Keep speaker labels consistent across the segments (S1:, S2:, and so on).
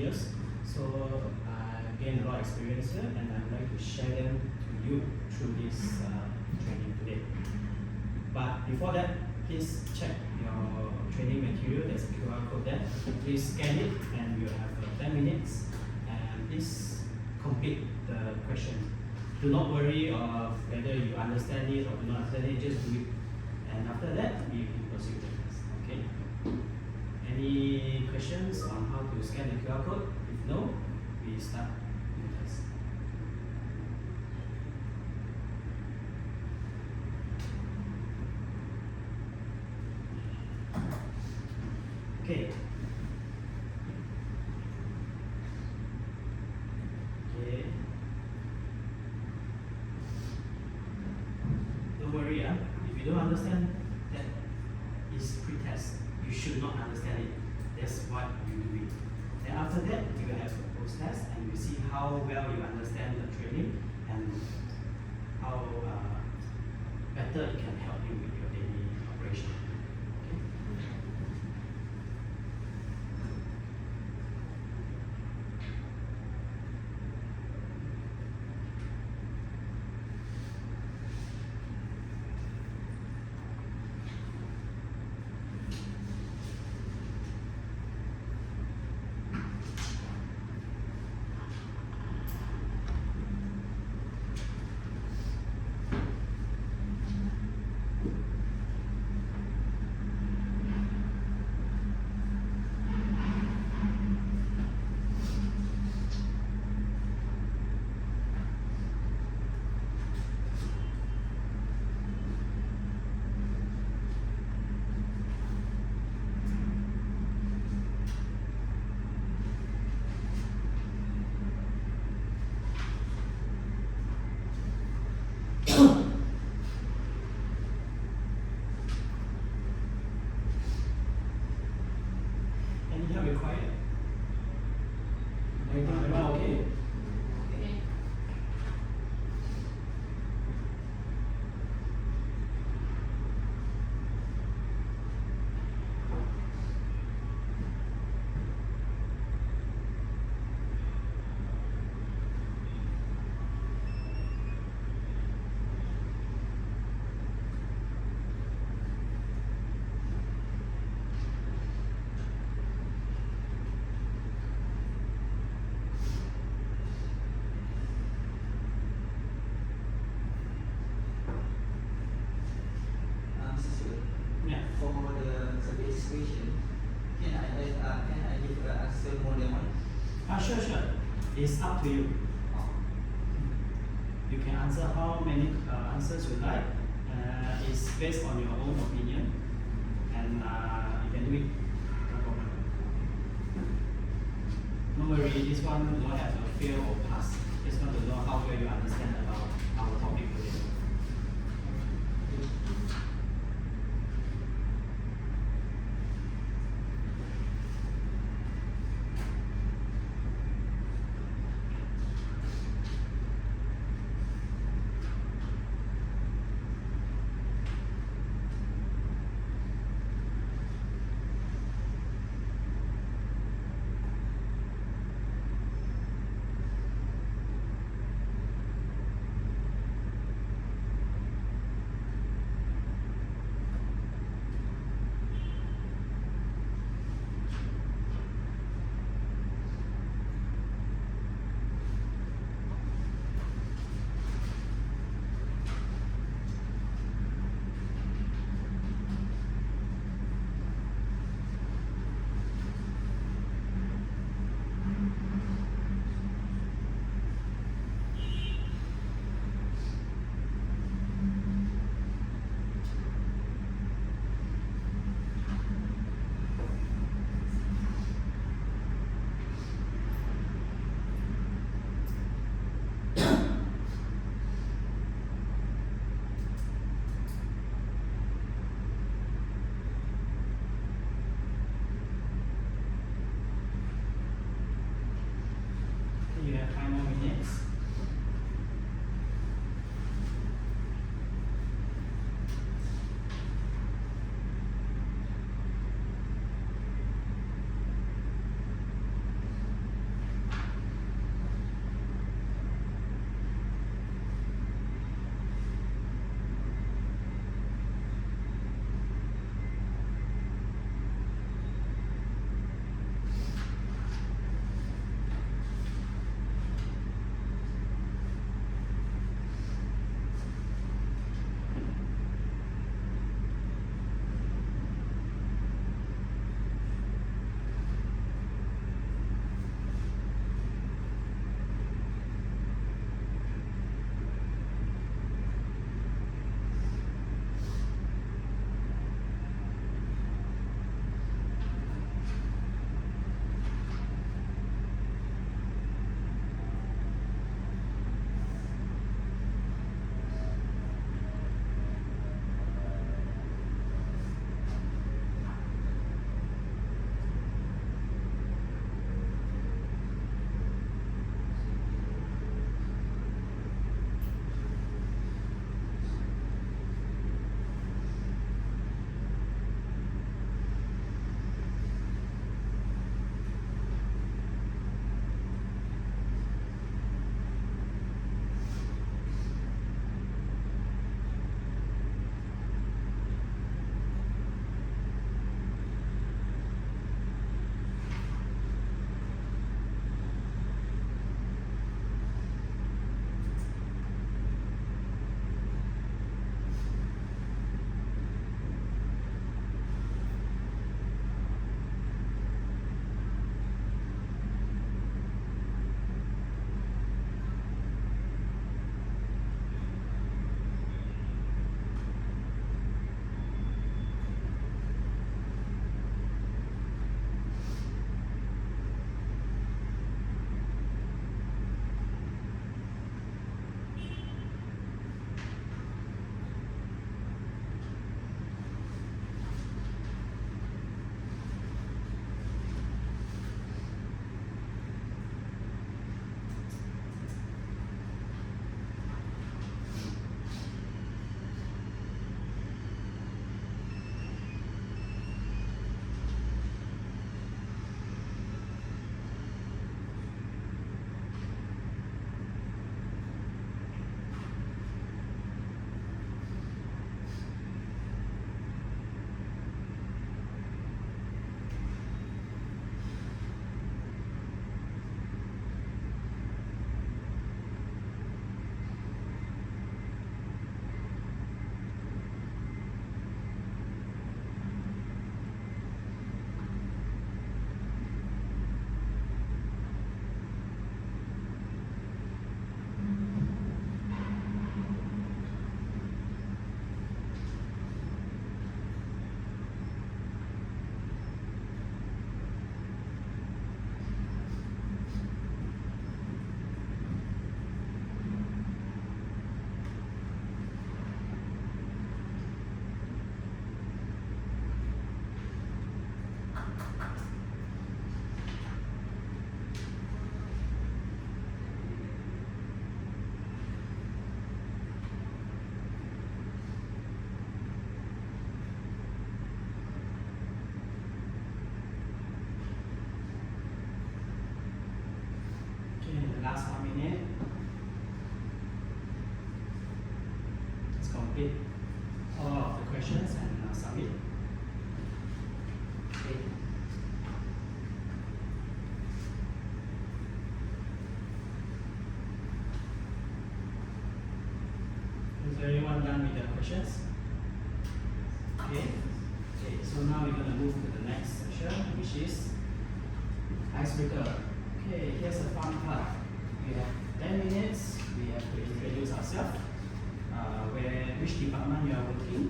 S1: years. So I gained a lot of experience here, and I'd like to share them to you through this training today. But before that, please check your training material. There's a QR code there. Please scan it, and you'll have 10 minutes. And please complete the question. Do not worry of whether you understand it or do not understand it. Just do it. And after that, we can proceed with the test. Okay? Any questions on how to scan the QR code? If no, we start with the test. Okay. Okay. Don't worry, if you don't understand, that is pre-test. You should not understand it. That's what you do it. Then after that, you will have a post-test, and you see how well you understand the training and how better it can help you with your daily operation. Any help required? Everything okay? Yeah.
S2: For the survey situation, can I give an answer more than one?
S1: Sure. It's up to you. You can answer how many answers you like. It's based on your own opinion, and you can do it. No problem. Don't worry, this one don't have a fail or pass. Just want to know how well you understand about our topic today. last 1 minute. Let's complete all of the questions and submit.
S2: Okay.
S1: Is everyone done with their questions? Okay. Okay, so now we're gonna move to the next section, which is icebreaker. Okay, here's a fun part. We have 10 minutes. We have to introduce ourselves, which department you are working,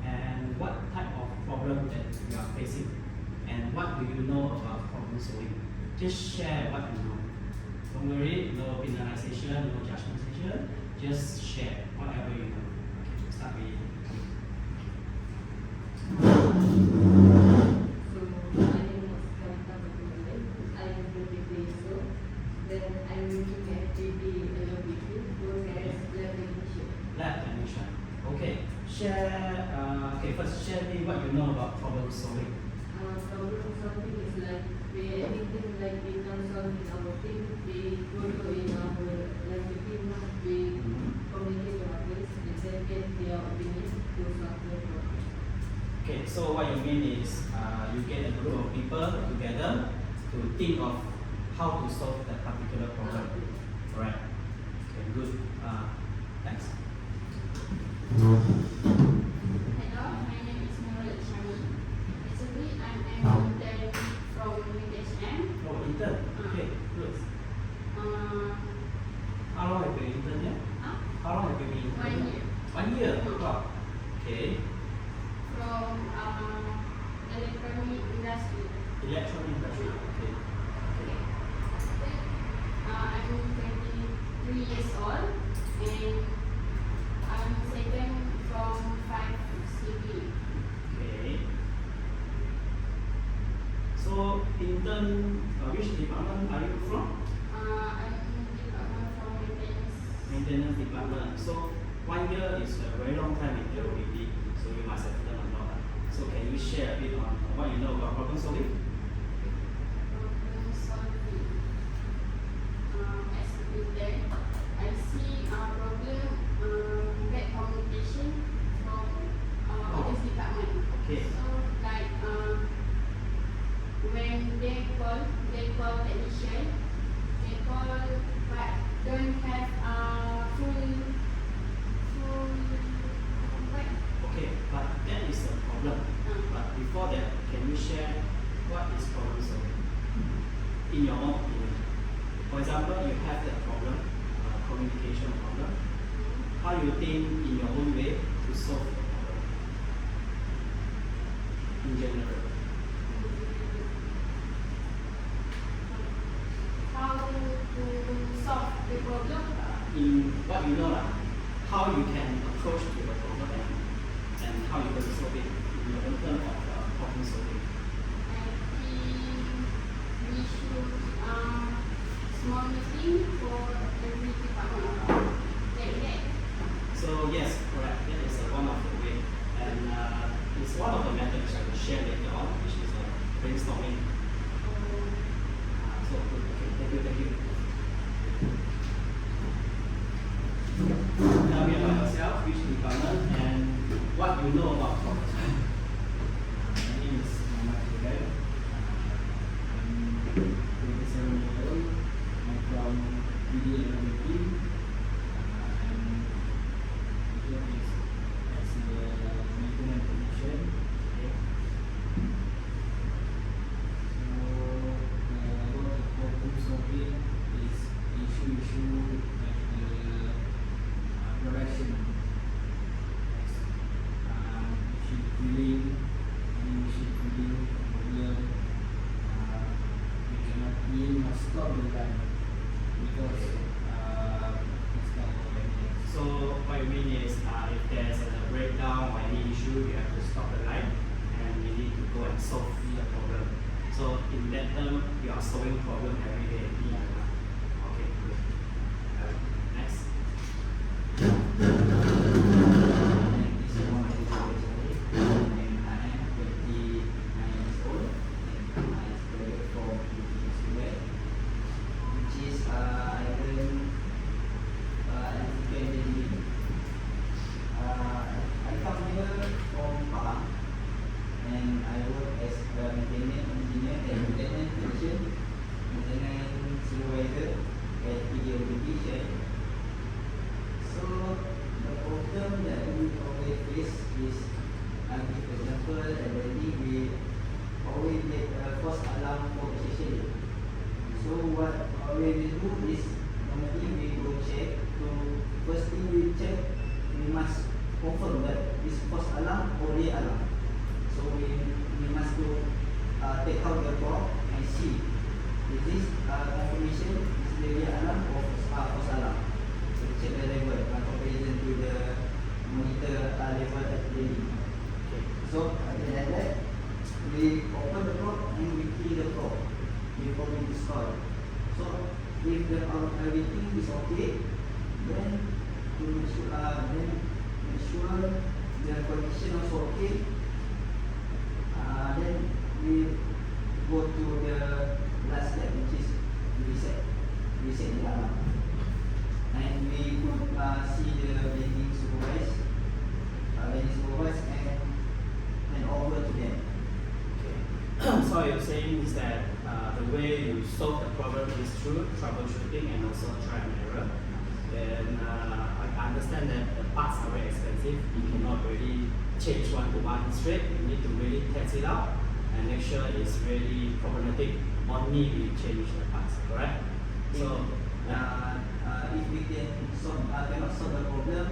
S1: and what type of problem that you are facing, and what do you know about problem solving. Just share what you know. Don't worry, no penalization, no judgmentation. Just share whatever you know. Okay, start with.
S3: So, my name is Kavita Batumale. I am 23 years old. Then I'm working at TTT Presentation, work as lab technician.
S1: Lab technician. Okay. Share. Okay. First, share me what you know about problem solving.
S3: Problem solving is like anything like in terms of in our team, we go to in our like the team, we communicate our things and then get their opinion to solve the problem.
S1: Okay. So what you mean is, you get a group of people together to think of how to solve that particular problem. Alright. Okay. Good. Thanks.
S4: Hello, my name is Nurul Shani. Basically, I'm an intern from USM.
S1: Oh, intern. Okay. Good. How long have you been intern here? How long have you been intern?
S4: 1 year.
S1: 1 year. Wow. Okay.
S4: From electronic industry.
S1: Electronic industry. Okay.
S4: Okay. Then, I'm 23 years old and I'm second from 5 CB.
S1: Okay. So intern, which department are you from?
S4: I'm department from maintenance.
S1: Maintenance department. So 1 year is a very long time in there already. So you must have learned a lot. So can you share a bit on what you know about problem solving?
S4: Problem solving. As a intern, I see problem bad communication from all this department.
S1: Okay.
S4: So like when they call technician, they call but don't have full what?
S1: Okay, but that is a problem. But before that, can you share what is problem solving in your own opinion? For example, you have that problem, communication problem. How you think in your own way to solve the problem in general?
S4: How to solve the problem?
S1: In what you know, how you can approach to the problem and how you going to solve it in your own term of problem solving.
S4: I think we should small meeting for every department. Like that.
S1: So yes, correct. That is one of the way, and it's one of the methods I will share later on, which is brainstorming. So good. Okay, thank you. Tell me about yourself, which department, and what you know about problem solving.
S5: My name is Muhammad Hidayat. I'm 27 years old. I'm from PD team. And my job is as a maintenance technician.
S1: Okay.
S5: So what the problem solving is issue like the production. Machine cooling, machine cooling problem. We cannot must stop the line because it's not organic.
S1: So what you mean is, if there's a breakdown or any issue, you have to stop the line, and you need to go and solve the problem. So in that term, you are solving problem every day. Okay, good. Next.
S2: This is one of the stories. And I am 29 years old and I graduated from TTT Presentation, which is I video application. So the problem that we always face is, give example, at the end we always get a false alarm for association. So what we will do is, normally we go check. So first thing we check, we must confirm that this false alarm or real alarm. So we must go take out the clock and see, is this confirmation is the real alarm or false alarm. So check the level comparison to the monitor level at the daily.
S1: Okay.
S2: So other than that, we open the clock and we key the clock before we install. So if the everything is okay, then to make sure, the condition also okay, then we go to the last step, which is reset the alarm. And we could see the vending supervisor and over to them.
S1: Okay. So you're saying is that the way you solve the problem is through troubleshooting and also try and error. Then I understand that the parts are very expensive. You cannot really change one-to-one straight. You need to really test it out and make sure it's really problematic. Only we change the parts, correct? So
S2: If we cannot solve the problem,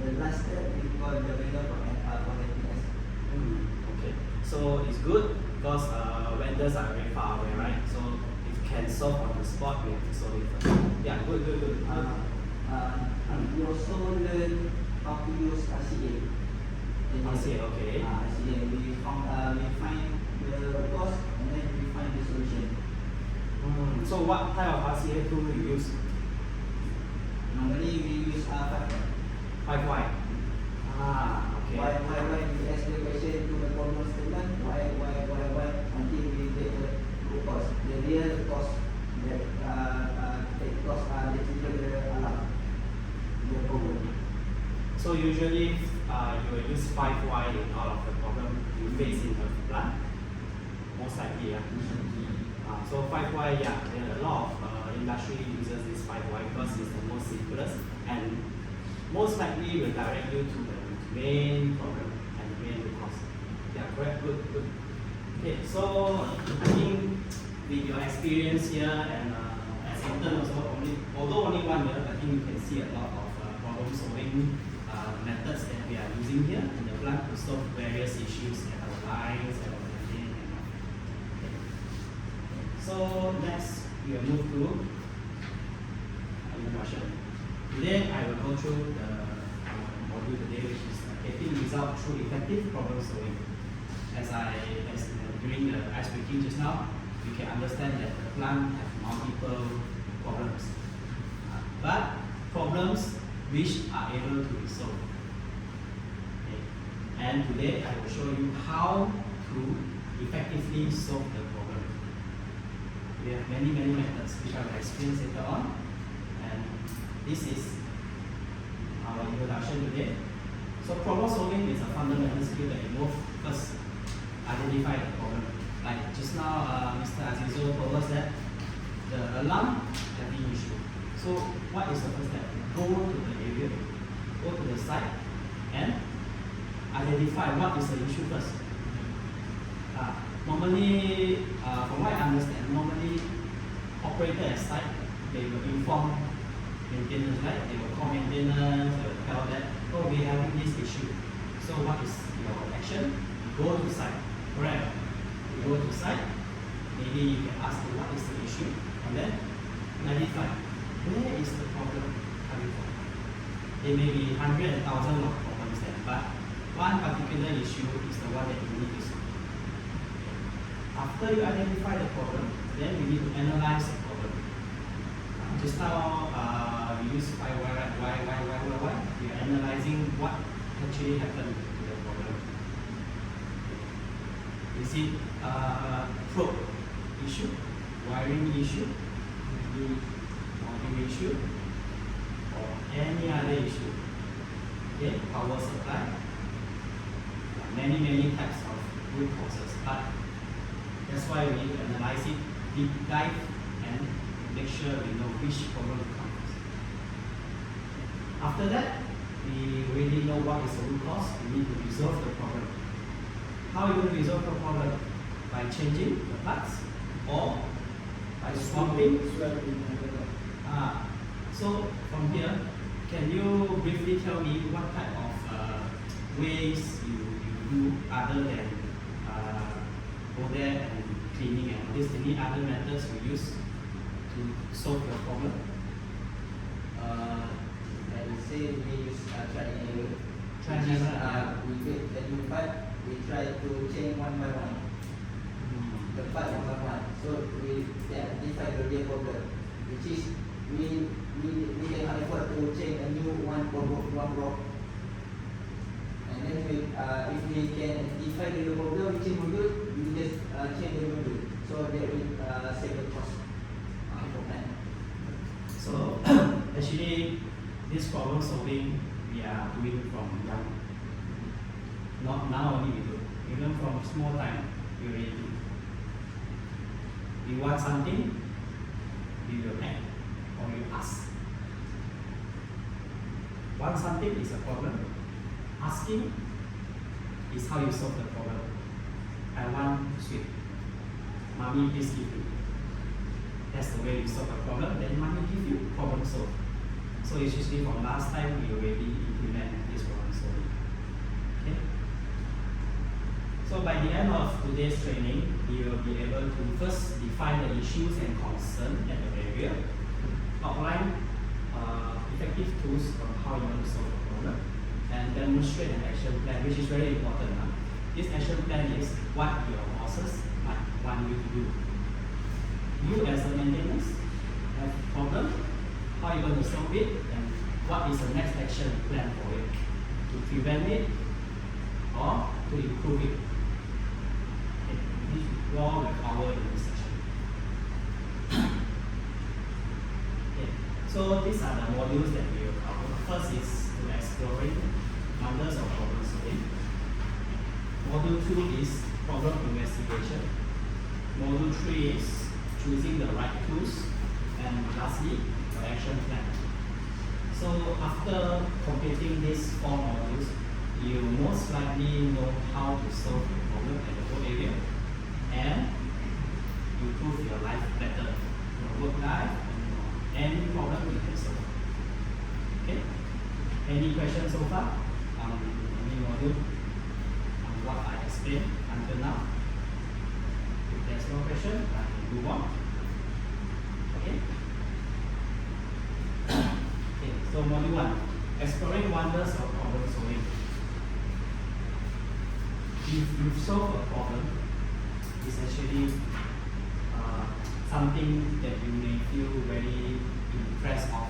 S2: the last step we call the vendor for helping us.
S1: okay. So it's good because vendors are very far away, right? So if can solve on the spot, we have to solve it first. Yeah, good.
S2: We also learn how to use RCA.
S1: RCA, okay.
S2: RCA, we find the cause and then we find the solution.
S1: So what type of RCA tool you use?
S2: Normally we use
S1: 5Y. Okay.
S2: Why we ask the question to the problem statement, why until we get the root cause, the real cause that trigger the alarm, the problem.
S1: So usually you will use 5Y in all of the problem you face in the plant. Most likely, yeah. So 5Y, yeah, there are a lot of industry uses this 5Y because it's the most simplest and most likely will direct you to the main problem and the main root cause. Yeah, correct, good. Okay, so I think with your experience here and as intern also, although only 1 year, I think you can see a lot of problem solving methods that we are using here in the plant to solve various issues at our lines and our machine and all. Okay. So next we will move to introduction. Today I will go through the module today, which is getting result through effective problem solving. During the ice breaking just now, you can understand that the plant have multiple problems, but problems which are able to be solved. Okay. And today I will show you how to effectively solve the problem. We have many methods which I will explain later on, and this is our introduction today. So problem solving is a fundamental skill that you move first identify the problem. Like just now, Mr. Azizo told us that the alarm having issue. So what is the first step? Go to the area, go to the site, and identify what is the issue first. Normally, from what I understand, normally operator at site, they will inform maintenance, right? They will call maintenance, they will tell that, oh, we are having this issue. So what is your action? Go to site, correct? You go to site, maybe you can ask them what is the issue, and then identify where is the problem coming from. There may be 100,000 of problems there, but one particular issue is the one that you need to solve. After you identify the problem, then we need to analyze the problem. Just now we use why. We are analyzing what actually happened to the problem. Is it probe issue, wiring issue, module issue, or any other issue? Okay, power supply. Many types of root causes, but that's why we need to analyze it, deep dive, and make sure we know which which problem to come first. After that, we already know what is the root cause. We need to resolve the problem. How are you going to resolve the problem? By changing the parts or by swapping? So from here, can you briefly tell me what type of ways you do other than go there and cleaning and all this? Any other methods you use to solve your problem?
S2: I would say we use try and error.
S1: Try and
S2: Which is,
S1: error,
S2: we get a new part, we try to change one by one. The part one by one. So we identify the real problem, which is we cannot afford to change a new one block. And then if we can identify the real problem, which is module, we just change the module. So that will save the cost for plan.
S1: So actually, this problem solving we are doing from young. Not now only we do. Even from small time, we already do. We want something, we will act or we ask. Want something is a problem. Asking is how you solve the problem. I want sweet. Mommy, please give me. That's the way you solve a problem. Then mommy give you, problem solved. So it's usually from last time we already implement this problem solving. Okay. So by the end of today's training, you will be able to first define the issues and concern at the area, outline effective tools on how you want to solve the problem, and demonstrate an action plan, which is very important. This action plan is what your bosses might want you to do. You as a maintenance have a problem, how are you going to solve it, and what is the next action plan for it, to prevent it or to improve it. Okay. This we all will cover in this section. Okay. So these are the modules that we will cover. First is to exploring wonders of problem solving. Module 2 is problem investigation. Module 3 is choosing the right tools. And lastly, the action plan. So after completing these 4 modules, you most likely know how to solve the problem at the whole area and improve your life better, your work life, and any problem you can solve. Okay? Any questions so far on any module on what I explained until now? If there's no question, I can move on. Okay? Okay, so module 1, exploring wonders of problem solving. If you solve a problem, it's actually something that you may feel very impressed of.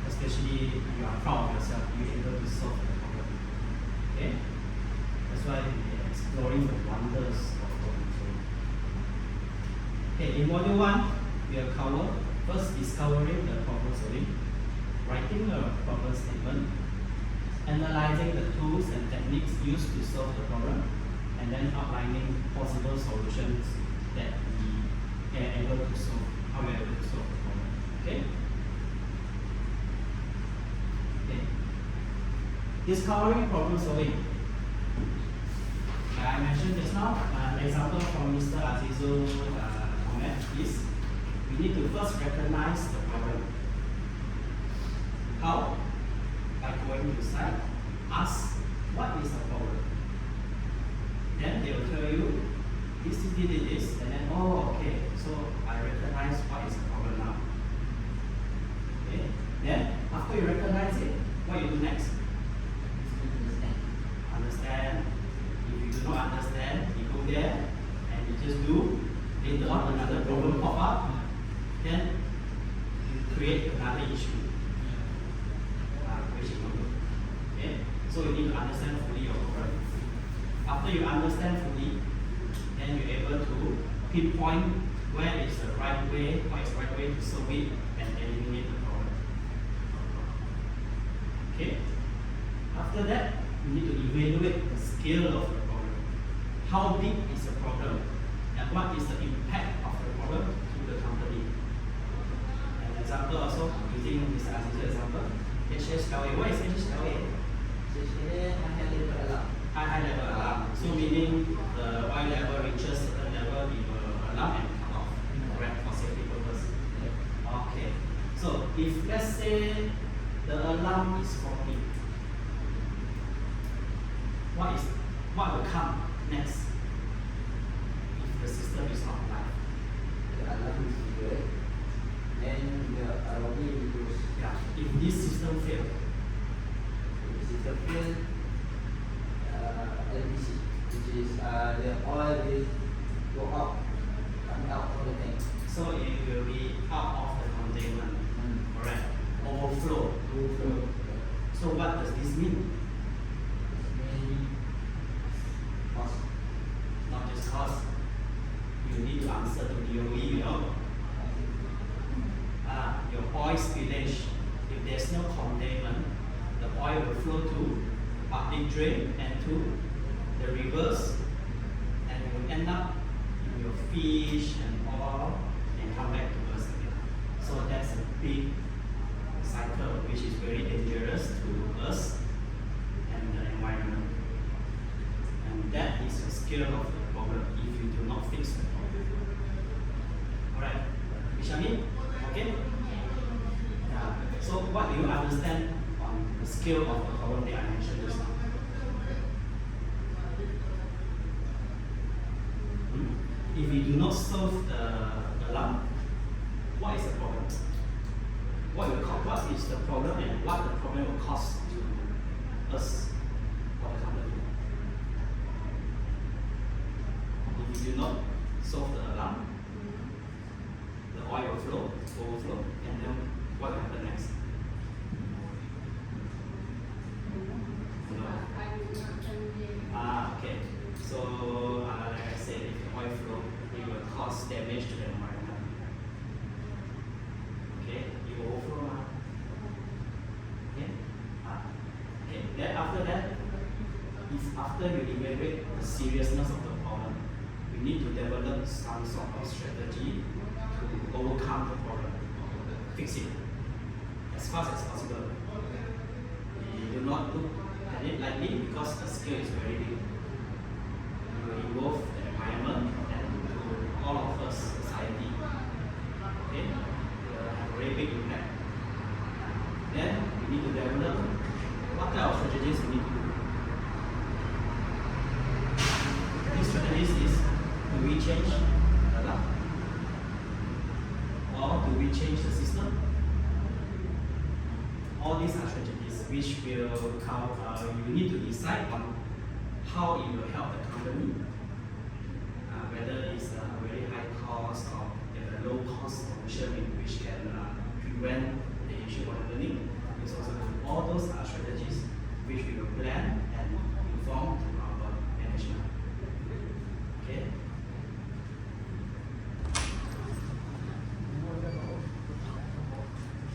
S1: Especially if you are proud of yourself, you're able to solve the problem. Okay? That's why we are exploring the wonders of problem solving. Okay, in module 1, we will cover first discovering the problem solving, writing a problem statement, analyzing the tools and techniques used to solve the problem, and then outlining possible solutions that we are able to solve, how we are able to solve the problem. Okay? Okay. Discovering problem solving. I mentioned just now, an example from Mr. Azizul's comment is we need to first recognize the problem. How? By going to site, ask what is the problem. Then they will tell you this, and then oh okay, so I recognize what is the problem now. Okay. Then after you recognize it, what you do next? Understand. If you do not understand, you go there and you just do. Later on another problem pop up, then you create another issue. Okay? So you need to understand fully your problem. After you understand fully, then you're able to pinpoint where is the right way, what is the right way to solve it and eliminate the problem. Okay? After that, you need to evaluate the scale of the problem. How big is the problem? And what is the impact of the problem to the company? using this as an example. HHLA. What is HHLA?
S2: Sebenarnya high level alarm.
S1: High level alarm. So meaning the Y level reaches certain level, it will alarm and cut off. Correct, for safety purpose. Okay. So if let's say the alarm is faulty, what will come next if the system is not alive?
S2: The alarm is triggered, then the alarm will goes.
S1: Yeah. If this system fails,
S2: If the system fail, LPC, which is the oil will go out, coming out from the tank.
S1: so it will be out of the containment. Correct. Overflow.
S2: Overflow.
S1: So what does this mean?
S2: Mainly cost.
S1: Not just cost. You need to answer to DOE, you know. Your oil spillage. If there's no containment, the oil will flow to public drain and to the rivers, and it will end up in your fish and all, and come back to us again. So that's a big cycle which is very dangerous to us and the environment. And that is the scale of the problem if you do not fix the problem. Alright, Vishami? Okay? Yeah. So what do you understand on the scale of the problem that I mentioned just now? If we do not solve the alarm, what is the problem? What is the problem and what the problem will cost to us or the company? If you do not solve the alarm, the oil will overflow, and then what will happen next? Okay. So, like I said, if the oil flow, it will cause damage to the environment. Okay, you overflow. Okay. Okay. Then after that, if after you evaluate the seriousness of the problem, you need to develop some sort of strategy to overcome the problem, fix it as fast as possible. You do not look at it lightly because the scale is very big. It will involve the environment and to all of us, society. Okay, it will have a very big impact. Then we need to develop what kind of strategies we need to do. These strategies is, do we change the alarm? Or do we change the system? All these are strategies which will count, you need to decide on how it will help the company, whether it's a very high cost or a low cost solution which can prevent the issue of learning. It's also good. All those are strategies which we will plan and inform to our management. Okay.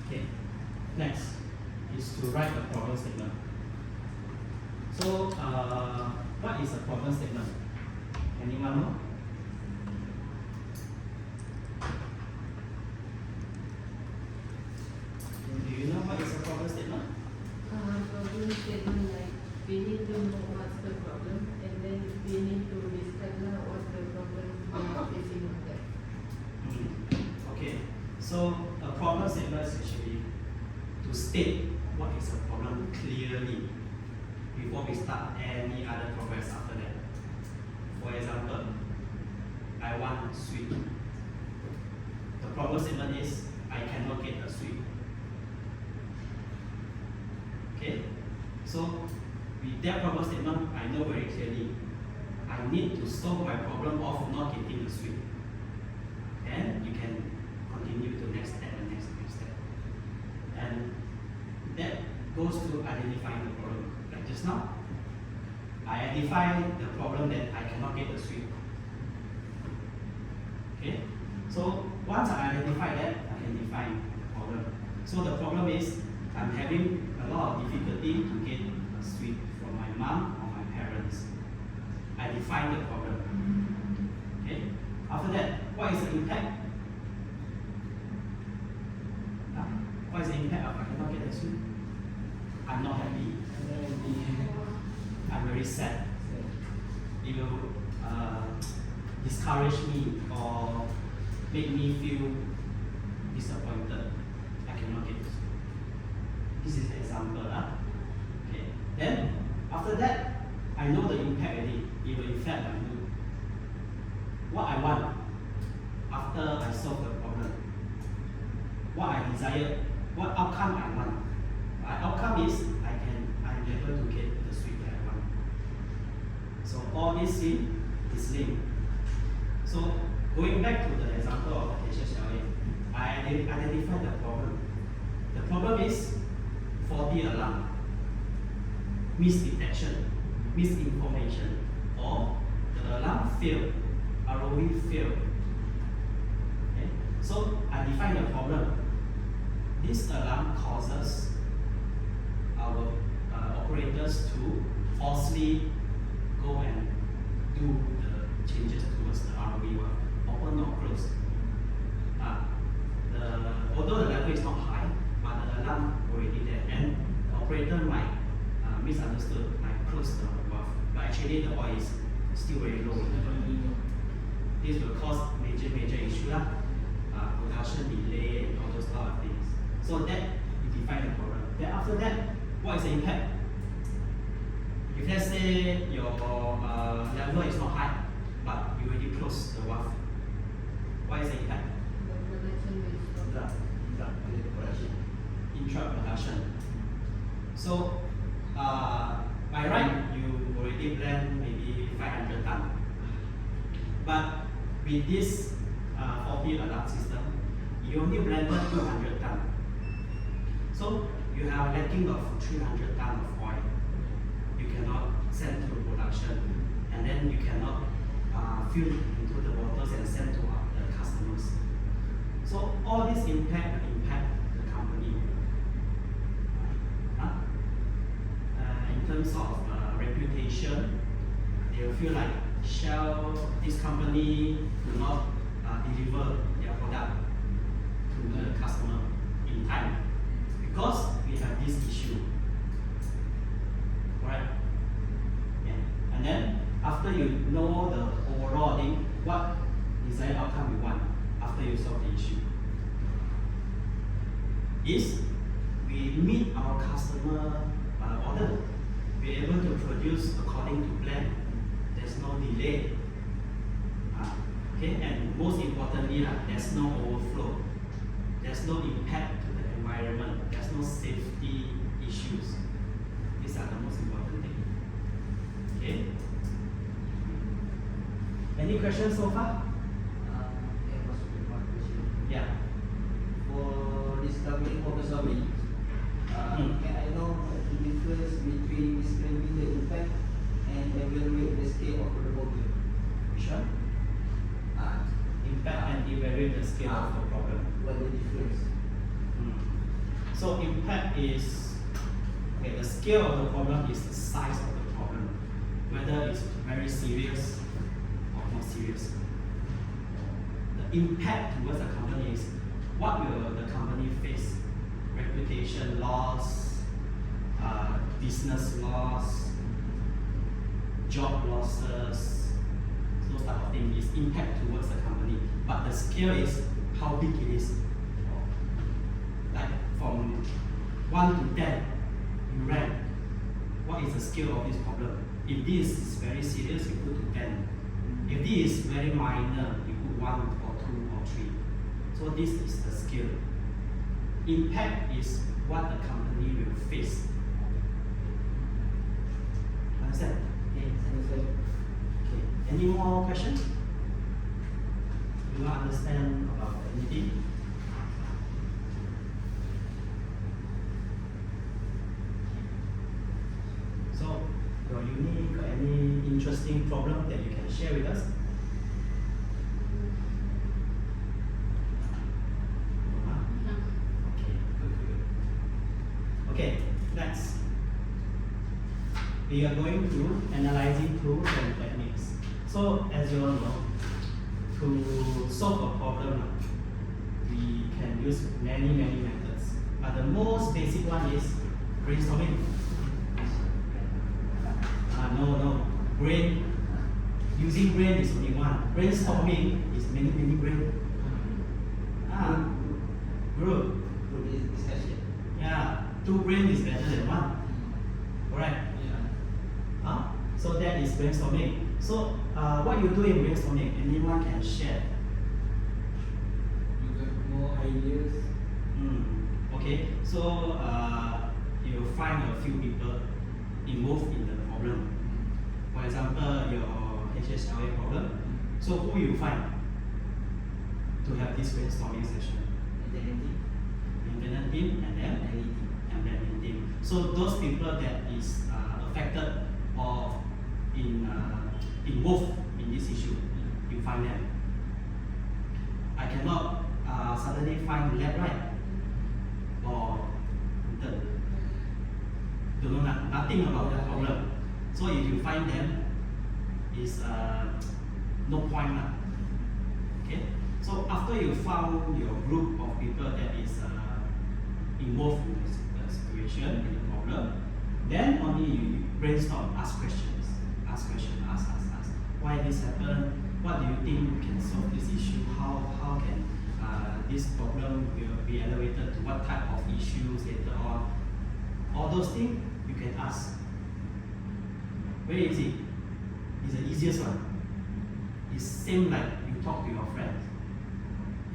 S1: Okay. Next is to write a problem statement. So, what is a problem statement? Anyone know? Do you know what is a problem statement?
S3: Problem statement like we need to know what's the problem and then we need to describe what's the problem we are facing with that.
S1: Okay, so a problem statement is actually to state what is a problem clearly before we start any other progress after that. For example, I want a suite. The problem statement is I cannot get a suite. Okay, so with that problem statement, I know very clearly I need to solve my problem of not getting a suite. And you can continue to next step and next step. And that goes to identifying the problem. Like just now, I identify the problem that I cannot get a suite. Okay, so once I identify that, I can define the problem. So the problem is I'm having a lot of difficulty to get a suite from my mom or my parents. I define the problem. Okay, after that, what is the impact? What impact if I cannot get the suite? I'm not happy. I'm very sad. It will discourage me or make me feel disappointed. I cannot get this. This is an example. Okay. Then after that, I know the impact already. It will affect my mood. What I want after I solve the problem, what I desire, what outcome I want. My outcome is I'm able to get the suite that I want. So all this thing is linked. So going back to the example of HSLA, I identified the problem. The problem is faulty alarm, misdetection, misinformation, or the alarm failed, ROV failed. Okay? So I define the problem. This alarm causes our operators to falsely go and do the changes towards the ROV one, open or close. Although the level is not high, but the alarm already there, and the operator might misunderstood, might close the valve, but actually the oil is still very low. This will cause major issue, production delay and all those kind of things. So that you define the problem. Then after that, what is the impact? If let's say your level is not high, but you already close the valve, what is the impact?
S3: The production will stop.
S1: Interrupt production. So by right, you already blend maybe 500 ton. But with this faulty alarm system, you only blended 200 ton. So you have lacking of 300 ton of oil. You cannot send to production, and then you cannot fill into the bottles and send to the customers. So all this impact the company. In terms of reputation, they will feel like Shell, this company will not deliver their product to the customer in time because we have this issue. Right? Yeah. And then after you know the overall thing, what desired outcome you want after you solve the issue is we meet our customer order. We're able to produce according to plan. There's no delay. Okay, and most importantly, there's no overflow. There's no impact to the environment. There's no safety issues. These are the most important things. Okay. Any questions so far?
S2: One question.
S1: Yeah.
S2: For discovering problem solving, can I know the difference between describing the impact and evaluate the scale of the problem?
S1: Which one? Impact and evaluate the scale of the problem.
S2: What the difference?
S1: So impact is, okay, the scale of the problem is the size of the problem, whether it's very serious or not serious. The impact towards the company is what will the company face? Reputation loss, business loss, job losses, those type of things is impact towards the company. But the scale is how big it is. Like from 1 to 10, you rank. What is the scale of this problem? If this is very serious, you put to 10. If this is very minor, you put 1 or 2 or 3. So this is the scale. Impact is what the company will face. Understand? Okay. Any more questions? Do you understand about anything? So, your unique or any interesting problem that you can share with us? Okay, good. Okay, next. We are going to analyzing tools and techniques. So, as you all know, to solve a problem, we can use many methods. But the most basic one is brainstorming. No. Brain, using brain is only one. Brainstorming is many brain. Group.
S2: Group discussion.
S1: Yeah, 2 brain is better than 1. Correct?
S5: Yeah.
S1: So that is brainstorming. So what you do in brainstorming, anyone can share.
S5: You got more ideas.
S1: Okay, so you find a few people involved in the problem. For example, your HSLA problem. So who you find to have this brainstorming session? Internet team and then admin team. So those people that is affected or involved in this issue, you find them. I cannot suddenly find left, right, or intern. Don't know nothing about the problem. So if you find them, is no point lah. Okay. So after you found your group of people that is involved in the situation, in the problem, then only you brainstorm, ask questions. Ask. Why this happened? What do you think can solve this issue? How can this problem will be elevated to what type of issues later on? All those things you can ask. Very easy. It's the easiest one. It's same like you talk to your friends.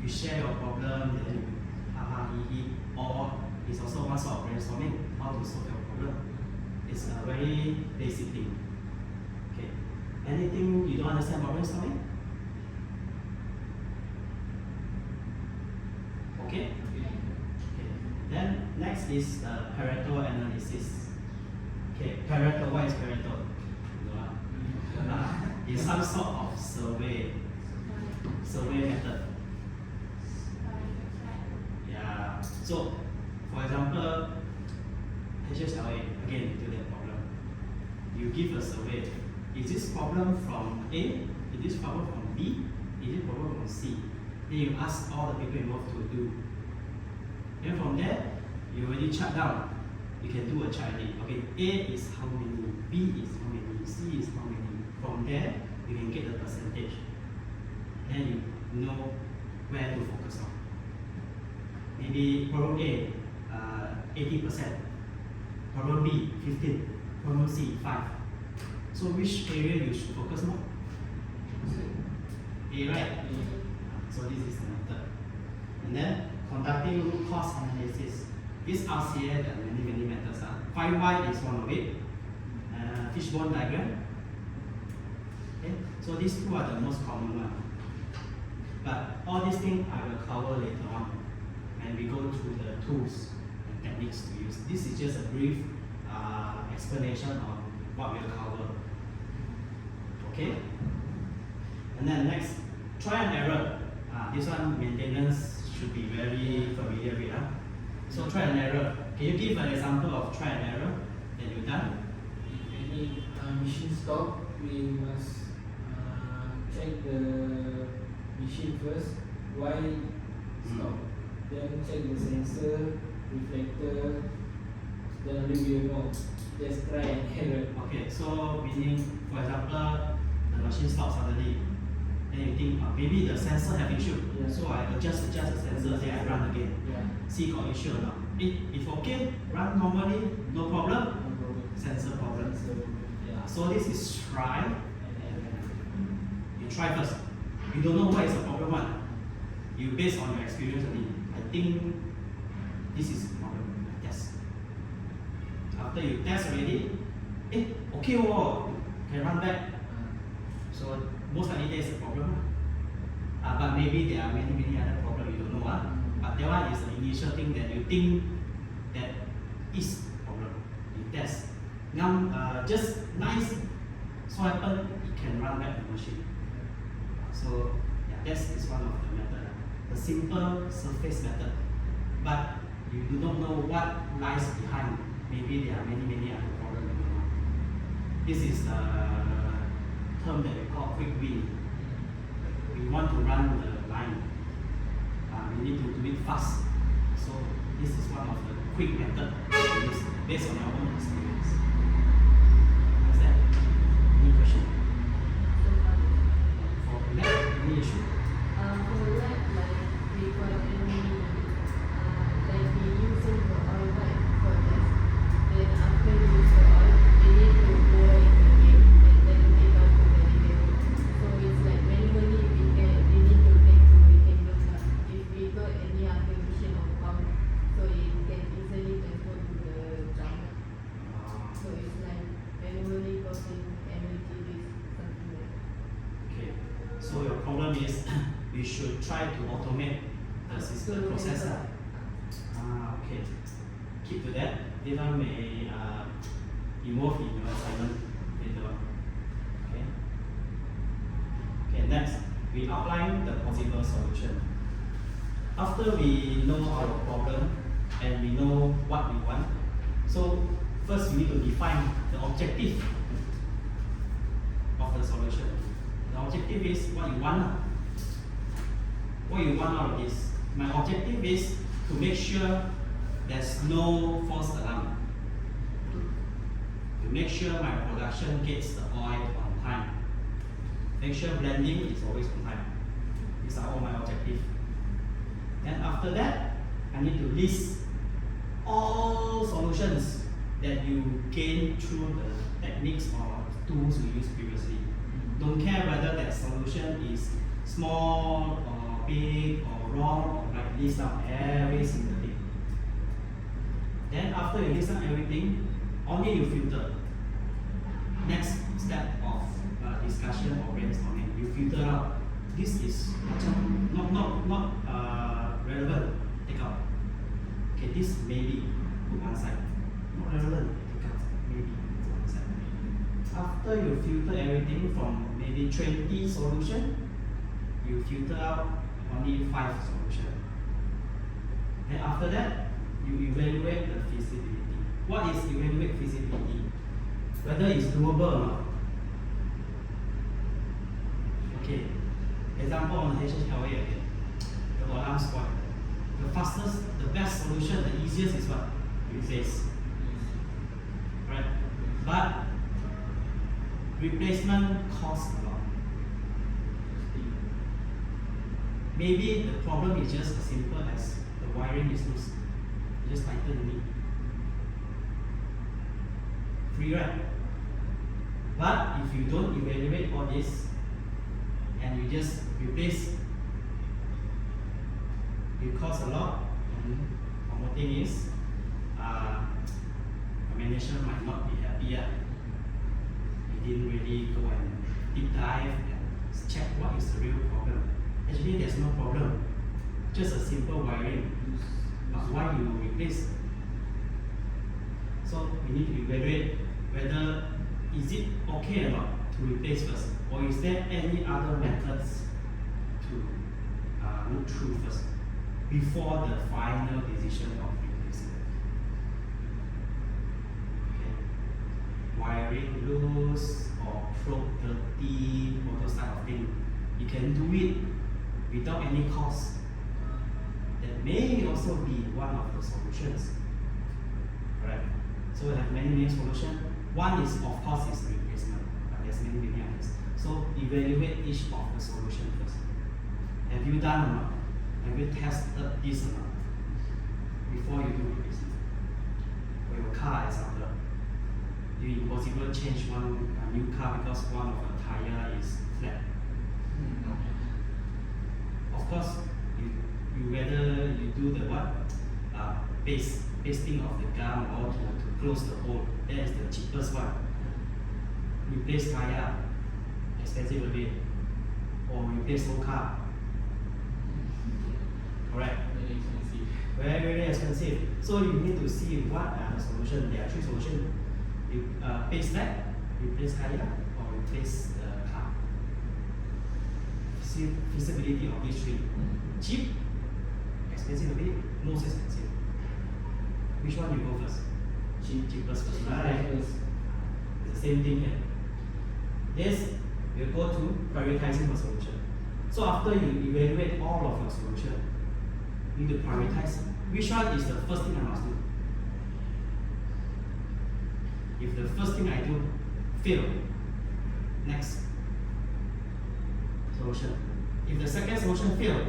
S1: You share your problem, then you ha he, or it's also one sort of brainstorming, how to solve your problem. It's a very basic thing. Okay. Anything you don't understand about brainstorming? Okay? Okay. Then next is Pareto analysis. Okay, Pareto, what is Pareto? It's some sort of survey method. Yeah. So, for example, HSLA, again, to that problem. You give a survey. Is this problem from A? Is this problem from B? Is this problem from C? Then you ask all the people involved to do. Then from there, you already chart down. You can do a chart already. Okay, A is how many, B is how many, C is how many. From there, you can get the percentage. Then you know where to focus on. Maybe problem A, 80%. Problem B, 15. Problem C, 5. So which area you should focus more? A, right? So this is the method. And then conducting root cause analysis. This RCA, there are many methods. 5Y is one of it. Fishbone diagram. Okay? So these two are the most common ones. But all these things I will cover later on when we go through the tools and techniques to use. This is just a brief explanation on what we'll cover. Okay? And then next, try and error. This one maintenance should be very familiar with. So try and error. Can you give an example of try and error that you've done?
S5: If any machine stop, we must check the machine first. Why stop? Then check the sensor, reflector. Then only we will know. Just try and error.
S1: Okay, so meaning, for example, the machine stops suddenly. Then you think maybe the sensor have issue.
S5: Yeah.
S1: So I adjust the sensor, then I run again.
S5: Yeah.
S1: See got issue or not. If okay, run normally, no problem.
S5: No problem.
S1: Sensor problem.
S5: So, yeah.
S1: So this is try and error. You try first. You don't know what is the problem one. You based on your experience only. I think this is the problem. Test. After you test already, okay, can run back. So most likely there is a problem. But maybe there are many other problems you don't know. But that one is the initial thing that you think that is a problem. You test. Now just nice, so happen it can run back the machine. So yeah, that is one of the method. The simple surface method. But you do not know what lies behind. Maybe there are many other problems. This is the term that we call quick win. We want to run the line. We need to do it fast. So This is one of the quick method to use based on your own experience. Understand? Any question?
S3: So far.
S1: For that, any issue?
S3: For that, like we got any, like we using the oil pipe for this. Then after we use the oil, we need to pour it again and then take out the vegetable. So it's like manually we need to take so we can use that. If we got any other machine or pump, so it can easily transfer to the drum. So it's like manually causing energy waste, something like that.
S1: Okay. So your problem is we should try to automate the system process. Okay. Keep to that. Later may involve in your assignment later on. Okay. Okay. Next, we outline the possible solution. After we know our problem and we know what we want, so first we need to define the objective of the solution. The objective is what you want. What you want out of this. My objective is to make sure there's no false alarm. To make sure my production gets the oil on time. Make sure blending is always on time. These are all my objectives. And after that, I need to list all solutions that you gain through the techniques or tools you used previously. Don't care whether that solution is small or big or wrong or right, list out every single thing. Then after you list out everything, only you filter. Next step of discussion or brainstorming, you filter out. This is not relevant, take out. Okay, this maybe put one side. Not relevant, take out, maybe put one side. After you filter everything from maybe 20 solutions, you filter out only 5 solutions. Then after that, you evaluate the feasibility. What is evaluate feasibility? Whether it's doable or not. Okay, example on the HHLA again. The alarm spoil. The fastest, the best solution, the easiest is what? Replace. Right? But replacement costs a lot. Maybe the problem is just as simple as the wiring is loose. You just tighten it. Free, right? But if you don't evaluate all this and you just replace, it costs a lot. And one more thing is, the manager might not be happy. He didn't really go and deep dive and check what is the real problem. Actually, there's no problem. Just a simple wiring. But why you replace? So we need to evaluate whether is it okay or not to replace first, or is there any other methods to look through first before the final decision of replacing. Okay. Wiring loose or probe dirty, all those type of thing. You can do it without any cost. That may also be one of the solutions. Right? So we have many solutions. One is, of course, is replacement, but there's many others. So evaluate each of the solution first. Have you done or not? Have you tested this or not before you do replacement? For your car example, you impossible change a new car because one of the tire is flat. Of course, you whether you do the what pasting of the gum or to close the hole. That is the cheapest one. Replace tire, expensive a bit, or replace whole car. Correct. Very expensive. So you need to see what are the solutions. There are 3 solutions. You paste that, replace tire, or replace the car. See feasibility of these 3. Cheap, expensive a bit, most expensive. Which one you go first? Cheapest first, right? It's the same thing here. This will go to prioritizing the solution. So after you evaluate all of your solution, You need to prioritize. Which one is the first thing I must do? If the first thing I do fail, next solution. If the second solution fail,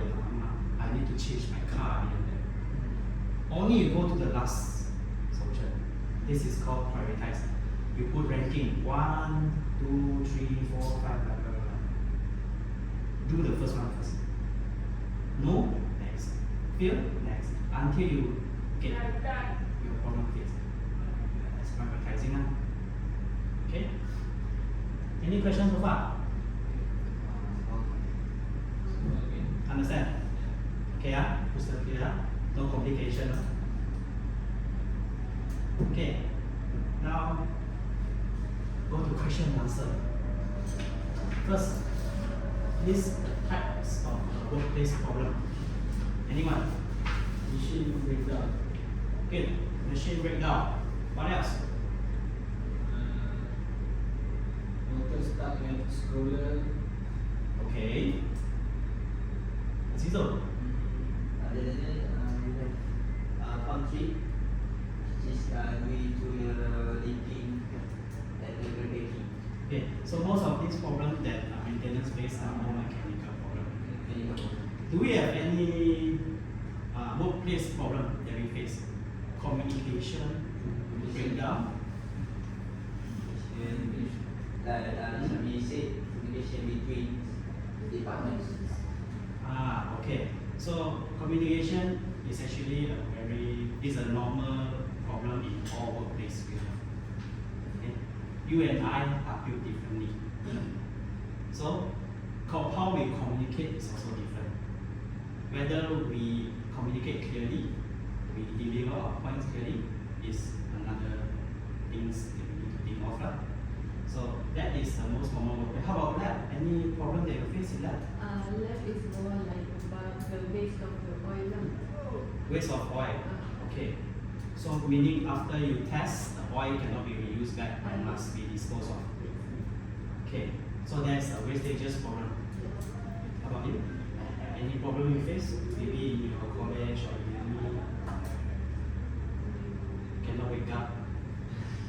S1: I need to change my car here and there. Only you go to the last solution. This is called prioritize. You put ranking 1, 2, 3, 4, 5, blah, blah, blah, blah. Do the first one first. No, next. Fail, next. Until you get your problem fixed. That's prioritizing now. Okay? Any questions so far? Understand? Okay, crystal clear. No complication. Okay. Now go to question and answer. First, list types of workplace problem. Anyone?
S5: Machine breakdown.
S1: Good. Machine breakdown. What else?
S5: Motor stuck at scroller.
S1: Okay. Azizo.
S2: Other than that, we have punchy, which is going to linking and breaking.
S1: Okay. So most of these problems that are maintenance based are more mechanical problems. Do we have any workplace problem that we face? Communication breakdown.
S2: Like we said, communication between departments.
S1: Okay. So communication is actually is a normal problem in all workplace we have. Okay? You and I are built differently. So how we communicate is also different. Whether we communicate clearly, we deliver our points clearly, is another things that we need to think of. So that is the most common workplace. How about lab? Any problem that you face in lab?
S3: Left is more like about the waste of the oil.
S1: Waste of oil. Okay. So meaning after you test, the oil cannot be reused back and must be disposed of. Okay. So that's a wastages problem. How about you? Any problem you face? Maybe in your college or uni, cannot wake up,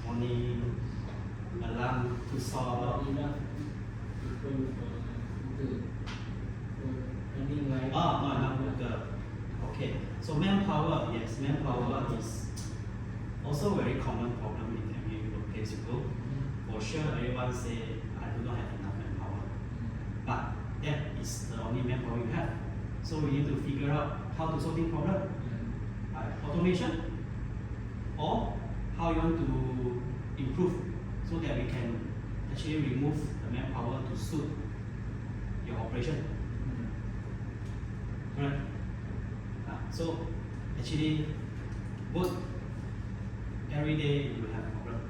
S1: morning, alarm too soft.
S5: Not enough people running like.
S1: Not enough worker. Okay. So manpower, yes, manpower is also very common problem in every workplace you go. For sure, everyone say I do not have enough manpower, but that is the only manpower you have. So we need to figure out how to solve the problem. Automation, or how you want to improve so that we can actually remove the manpower to suit your operation. Correct? So actually, both every day you have a problem.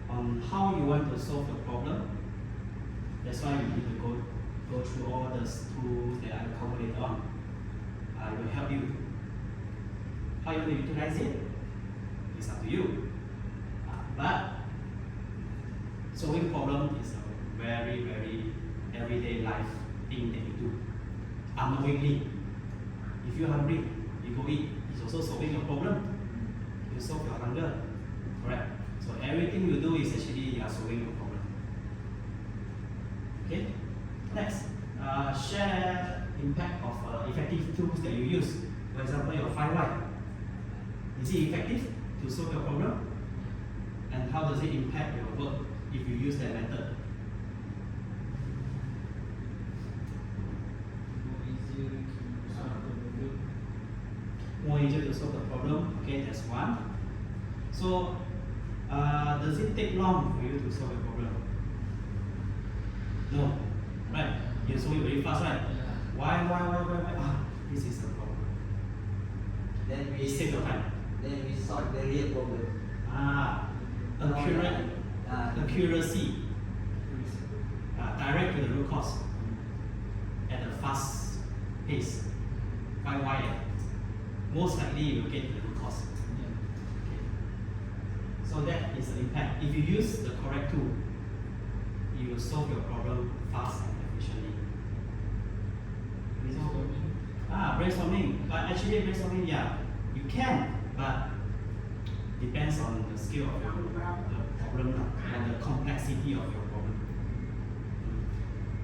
S1: On how you want to solve the problem, that's why you need to go through all the tools that I covered later on. I will help you. How you want to utilize it? It's up to you. But solving problem is a very, very everyday life thing that you do. Unknowingly. If you're hungry, you go eat. It's also solving your problem. You solve your hunger. Correct? So everything you do is actually you are solving your problem. Okay? Next, share impact of effective tools that you use. For example, your 5Y. Is it effective to solve your problem? And how does it impact your work if you use that method? More easier to solve the problem. Okay, that's one. So, does it take long for you to solve a problem? No, right? You solve it very fast, right? Why? This is the problem.
S2: Then we
S1: Save your time.
S2: Then we solve the real problem.
S1: Accuracy. Direct to the root cause at a fast pace. Why? Most likely you will get the root cause. Okay. So that is the impact. If you use the correct tool, you will solve your problem fast and efficiently. Brainstorming. But actually, brainstorming, yeah, you can, but depends on the scale of your the problem and the complexity of your problem.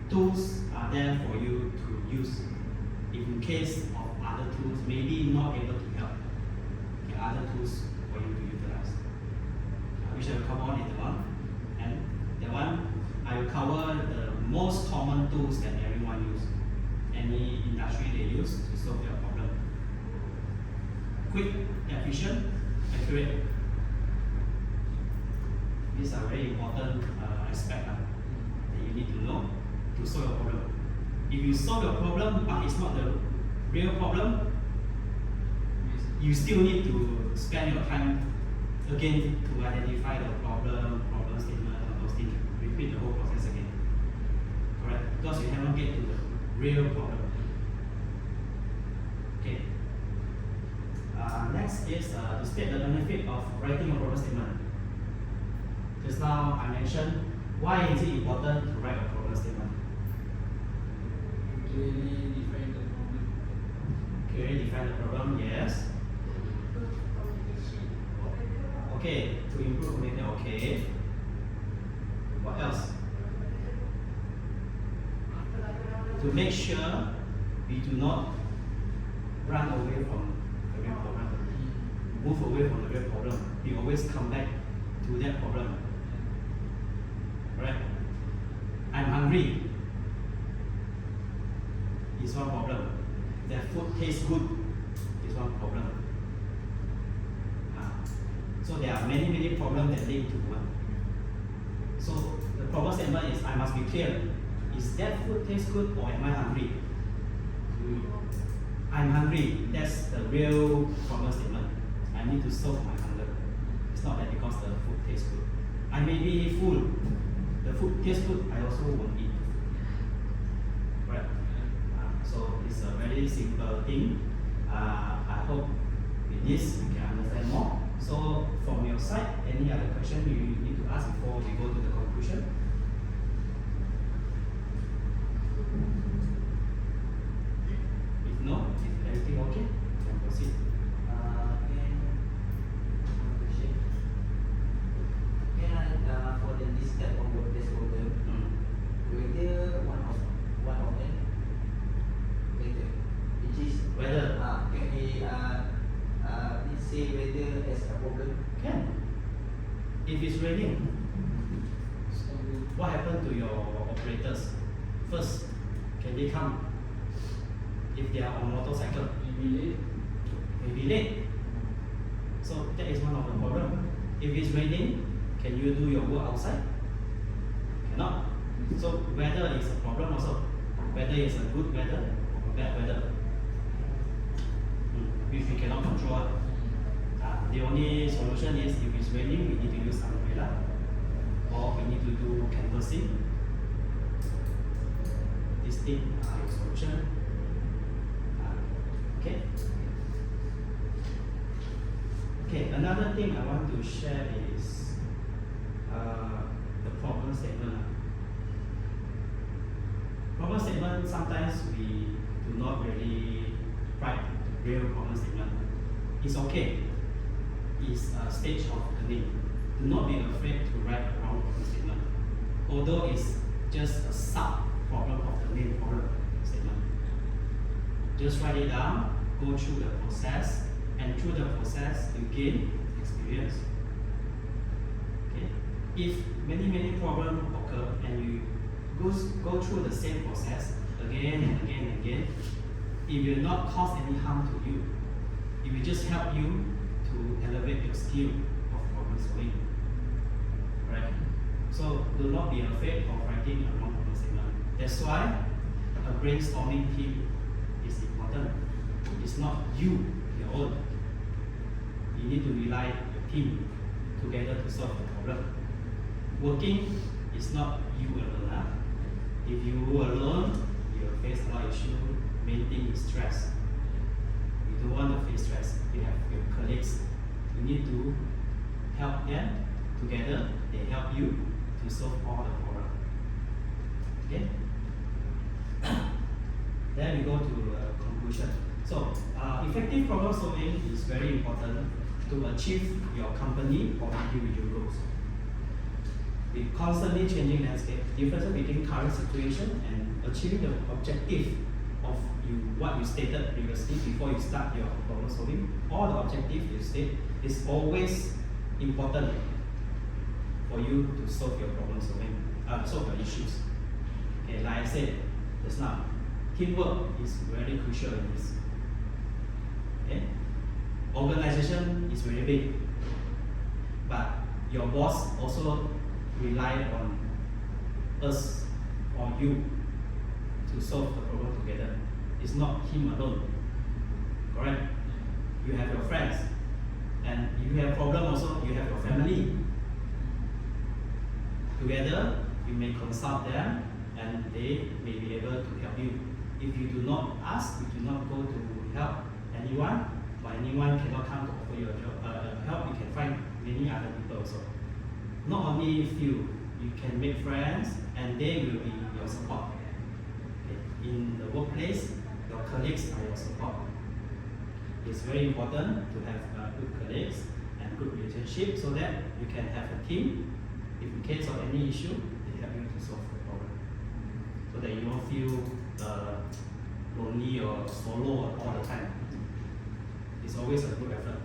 S1: Tools are there for you to use. If in case of other tools, maybe not able to help, okay, other tools for you to utilize. Which I will cover on later on. And that one, I will cover the most common tools that everyone use. Any industry they use to solve their problem. Quick, efficient, accurate. These are very important aspects that you need to know to solve your problem. If you solve your problem but it's not the real problem, you still need to spend your time again to identify the problem statement, all those things. Repeat the whole process again. Correct? Because you haven't get to the real problem. Okay. Next is to state the benefit of writing a problem statement. Just now I mentioned why is it important to write a problem statement.
S5: Clearly define the problem.
S1: Clearly define the problem, yes. Okay, to improve communication, okay. What else? To make sure we do not run away from the real problem, move away from the real problem. We always come back to that problem. Right? I'm hungry. Is one problem. That food tastes good is one problem. So there are many problems that lead to one. So the problem statement is I must be clear. Is that food taste good or am I hungry? I'm hungry. That's the real problem statement. I need to solve my hunger. It's not that because the food tastes good. I may be full. The food tastes good, I also won't eat. Right? So it's a very simple thing. I hope with this you can understand more. So from your side, any other question you need to ask before we go to the conclusion? If no, if everything okay, we can proceed.
S2: For this type of workplace problem, whether one of them, which is
S1: Whether
S2: can we please say whether as a problem?
S1: can. If it's raining,
S5: So
S1: what happened to your operators? First, can they come? If they are on motorcycle,
S5: maybe late.
S1: maybe late. So that is one of the problem. If it's raining, can you do your work outside? Cannot. So weather is a problem also. Whether it's a good weather or bad weather, which we cannot control. The only solution is if it's raining, we need to use umbrella, or we need to do canvassing. This thing are your solution. Okay. Okay. Another thing I want to share is the problem statement. Problem statement, sometimes we do not really write the real problem statement. It's okay. It's a stage of learning. Do not be afraid to write a wrong problem statement. Although it's just a sub problem of the main problem statement. Just write it down, go through the process, and through the process you gain experience. Okay? If many problems occur and you go through the same process again and again and again, it will not cause any harm to you. It will just help you to elevate your skill of problem solving. Right? So do not be afraid of writing a wrong problem statement. That's why a brainstorming team is important. It's not you, your own. You need to rely on your team together to solve the problem. Working is not you alone. If you alone, you will face a lot of issues. Main thing is stress. You don't want to face stress. You have your colleagues. You need to help them together. They help you to solve all the problem. Okay? Then we go to conclusion. solution. So effective problem solving is very important to achieve your company or individual goals. With constantly changing landscape, differences between current situation and achieving the objective of what you stated previously before you start your problem solving, or the objective you state is always important for you to solve your problem solving, solve your issues. Okay, like I said just now, teamwork is very crucial in this. Okay, organization is very big, but your boss also rely on us or you to solve the problem together. It's not him alone. Correct? You have your friends, and if you have problem also, you have your family. Together, you may consult them, and they may be able to help you. If you do not ask, you do not go to help anyone, or anyone cannot come to offer you a job, help, you can find many other people also. Not only few, you can make friends, and they will be your support. Okay. In the workplace, your colleagues are your support. It's very important to have good colleagues and good relationship so that you can have a team. If in case of any issue, they help you to solve the problem. So that you don't feel lonely or solo all the time. It's always a group effort.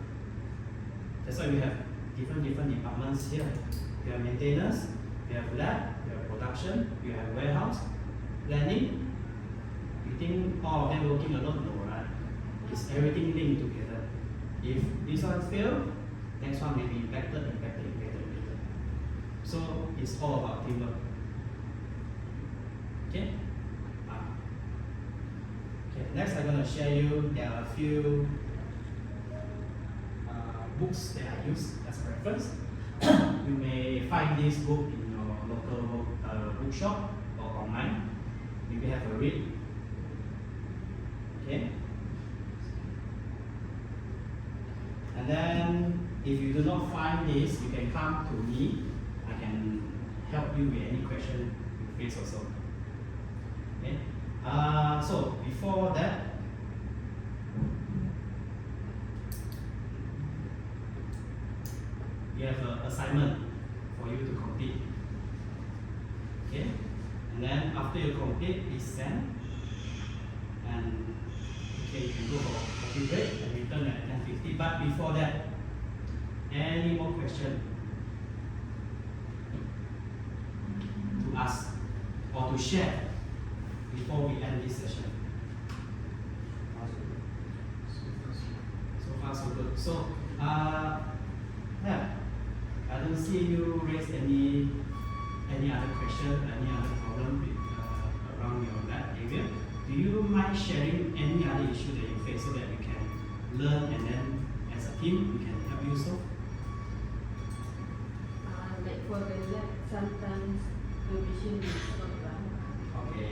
S1: That's why we have different departments here. We have maintenance, we have lab, we have production, we have warehouse, planning. You think all of them working alone? No, right? It's everything linked together. If this one fail, next one may be impacted. So it's all about teamwork. Okay? Okay, next I'm going to share you, there are a few books that I use as a reference. You may find this book in your local bookshop or online. Maybe have a read. Okay? And then if you do not find this, you can come to me. I can help you with any question you face also. Okay? So before that, you have an assignment for you to complete. Okay? And then after you complete, please send. And okay, you can go for coffee break and return at 10:50. But before that, any more question to ask or to share before we end this session? So far so good. So yeah, I don't see you raise any other question, any other problem with, around your lab area. Do you mind sharing any other issue that you face so that we can learn, and then as a team we can help you solve?
S3: Like for the lab, sometimes the machine is not run.
S1: Okay.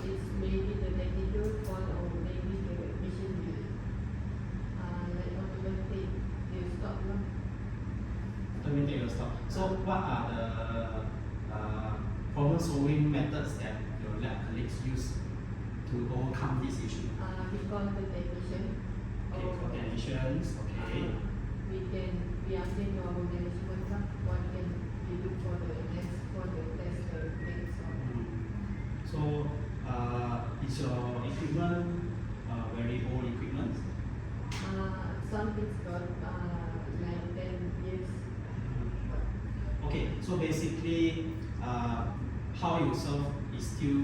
S3: It's maybe the technical fault or maybe the machine will like automatic will stop.
S1: Automatic will stop. So what are the problem solving methods that your lab colleagues use to overcome this issue?
S3: We call the technician.
S1: Okay, for technicians, okay.
S3: We ask them our management what can we do for the test things.
S1: So is your equipment very old equipment?
S3: Some things got like 10 years.
S1: Okay, so basically how you solve is still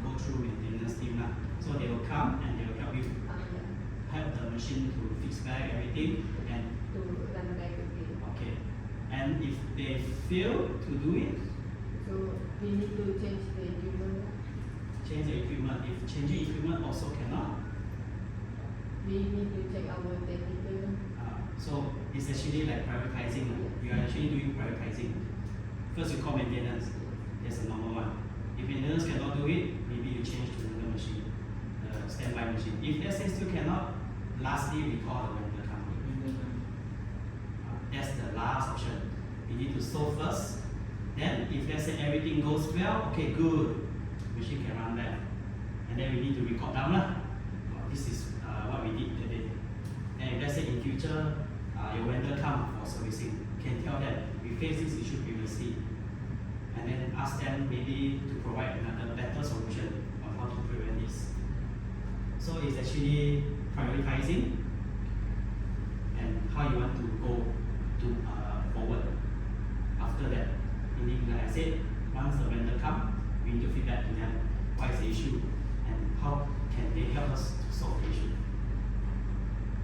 S1: go through maintenance team. So they will come and they will help you help the machine to fix back everything and
S3: To run back again.
S1: okay. And if they fail to do it,
S3: So we need to change the equipment.
S1: change the equipment. If changing equipment also cannot,
S3: We need to check our technical.
S1: so it's actually like prioritizing. You are actually doing prioritizing. First you call maintenance. That's a normal one. If maintenance cannot do it, maybe you change to another machine, standby machine. If let's say still cannot, lastly we call the rental company. That's the last option. We need to solve first. Then if let's say everything goes well, okay, good, machine can run back. And then we need to record down. this is what we did today. And if let's say in future, your vendor come for servicing, you can tell them we faced this issue previously, and then ask them maybe to provide another better solution on how to prevent this. So it's actually prioritizing and how you want to go to forward after that. Meaning, like I said, once the vendor come, we need to feedback to them what is the issue and how can they help us to solve the issue.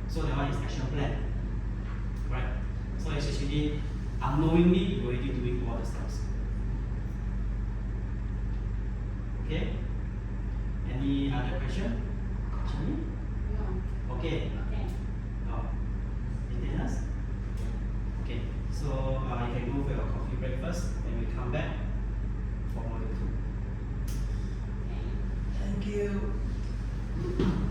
S1: So that one is action plan, right? So it's actually unknowingly you're already doing all the steps. Okay? Any other question? Shani?
S4: No.
S1: Okay.
S4: Okay.
S1: Oh, anything else? Okay, so you can go for your coffee break first, then we come back for module 2.
S4: Okay.
S1: Thank you.